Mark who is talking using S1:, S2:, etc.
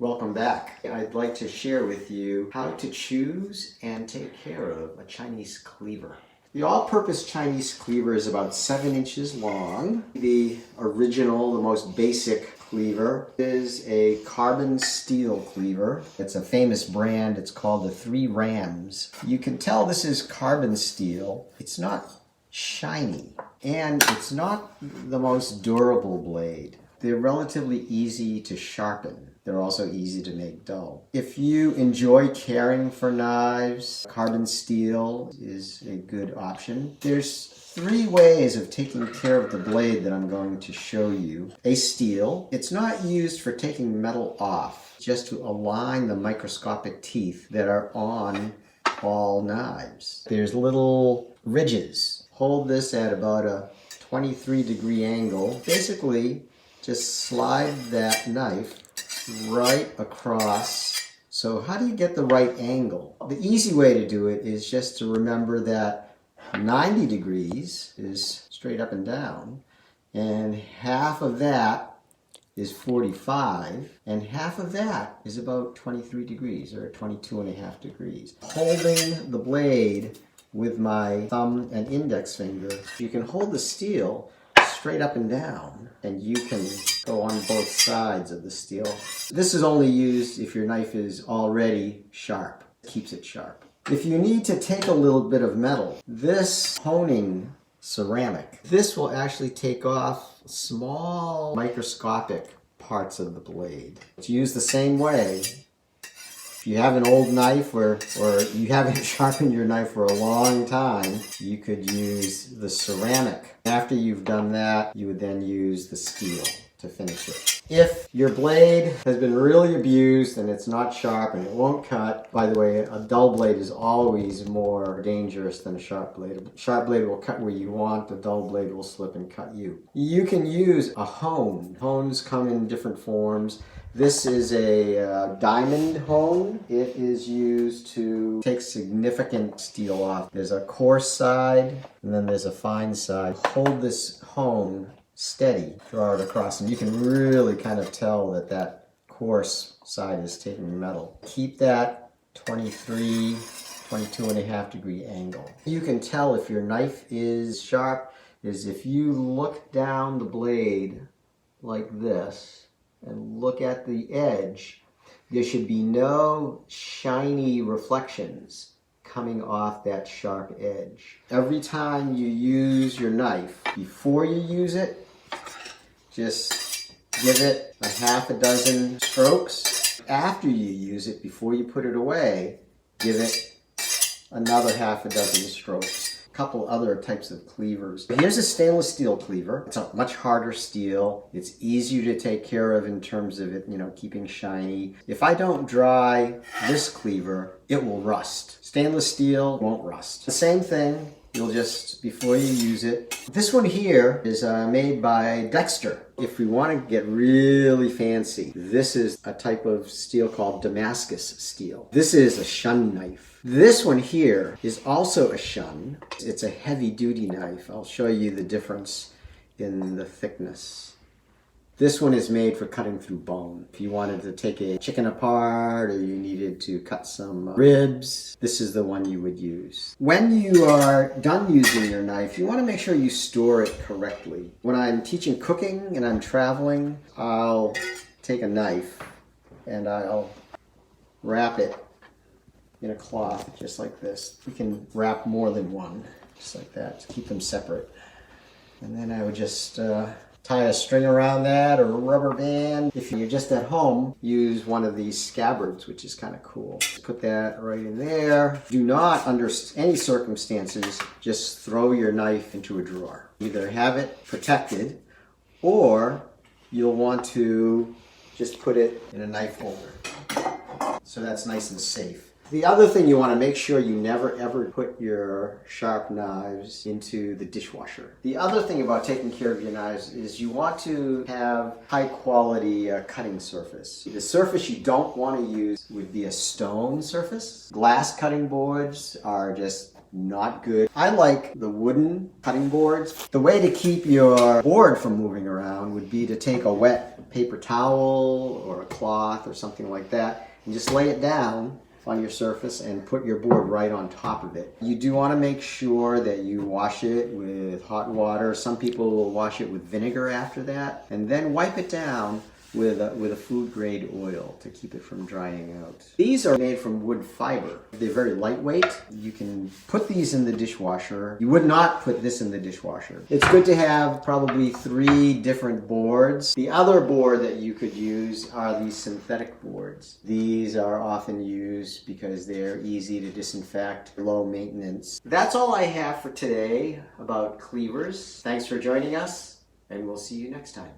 S1: Welcome back. I'd like to share with you how to choose and take care of a Chinese cleaver. The all-purpose Chinese cleaver is about 7 inches long. The original, the most basic cleaver is a carbon steel cleaver. It's a famous brand. It's called the 3 Rams. You can tell this is carbon steel. It's not shiny, and it's not the most durable blade. They're relatively easy to sharpen. They're also easy to make dull. If you enjoy caring for knives, carbon steel is a good option. There's 3 ways of taking care of the blade that I'm going to show you. A steel. It's not used for taking metal off, just to align the microscopic teeth that are on all knives. There's little ridges. Hold this at about a 23-degree angle. Basically, just slide that knife right across. So how do you get the right angle? The easy way to do it is just to remember that 90 degrees is straight up and down, and half of that is 45, and half of that is about 23 degrees, or 22.5 degrees. Holding the blade with my thumb and index finger, you can hold the steel straight up and down, and you can go on both sides of the steel. This is only used if your knife is already sharp. It keeps it sharp. If you need to take a little bit of metal, this honing ceramic, this will actually take off small microscopic parts of the blade. It's used the same way. If you have an old knife or you haven't sharpened your knife for a long time, you could use the ceramic. After you've done that, you would then use the steel to finish it. If your blade has been really abused and it's not sharp and it won't cut, by the way, a dull blade is always more dangerous than a sharp blade. A sharp blade will cut where you want, a dull blade will slip and cut you. You can use a hone. Hones come in different forms. This is a diamond hone. It is used to take significant steel off. There's a coarse side and then there's a fine side. Hold this hone steady, draw it across, and you can really kind of tell that that coarse side is taking metal. Keep that 22.5 degree angle. You can tell if your knife is sharp is if you look down the blade like this and look at the edge, there should be no shiny reflections coming off that sharp edge. Every time you use your knife, before you use it, just give it a half a dozen strokes. After you use it, before you put it away, give it another half a dozen strokes. Couple other types of cleavers. Here's a stainless steel cleaver. It's a much harder steel. It's easier to take care of in terms of it, keeping shiny. If I don't dry this cleaver, it will rust. Stainless steel won't rust. The same thing, you'll just, before you use it. This one here is made by Dexter. If we want to get really fancy, this is a type of steel called Damascus Steel. This is a shun knife. This one here is also a shun. It's a heavy-duty knife. I'll show you the difference in the thickness. This one is made for cutting through bone. If you wanted to take a chicken apart or you needed to cut some ribs, this is the one you would use. When you are done using your knife, you want to make sure you store it correctly. When I'm teaching cooking and I'm traveling, I'll take a knife and I'll wrap it in a cloth just like this. You can wrap more than one, just like that, to keep them separate. And then I would just tie a string around that or a rubber band. If you're just at home, use one of these scabbards, which is kind of cool. Put that right in there. Do not, under any circumstances, just throw your knife into a drawer. Either have it protected, or you'll want to just put it in a knife holder. So that's nice and safe. The other thing you want to make sure you never ever put your sharp knives into the dishwasher. The other thing about taking care of your knives is you want to have high quality cutting surface. The surface you don't want to use would be a stone surface. Glass cutting boards are just not good. I like the wooden cutting boards. The way to keep your board from moving around would be to take a wet paper towel or a cloth or something like that and just lay it down on your surface and put your board right on top of it. You do want to make sure that you wash it with hot water. Some people will wash it with vinegar after that, and then wipe it down with a food grade oil to keep it from drying out. These are made from wood fiber. They're very lightweight. You can put these in the dishwasher. You would not put this in the dishwasher. It's good to have probably 3 different boards. The other board that you could use are these synthetic boards. These are often used because they're easy to disinfect, low maintenance. That's all I have for today about cleavers. Thanks for joining us, and we'll see you next time.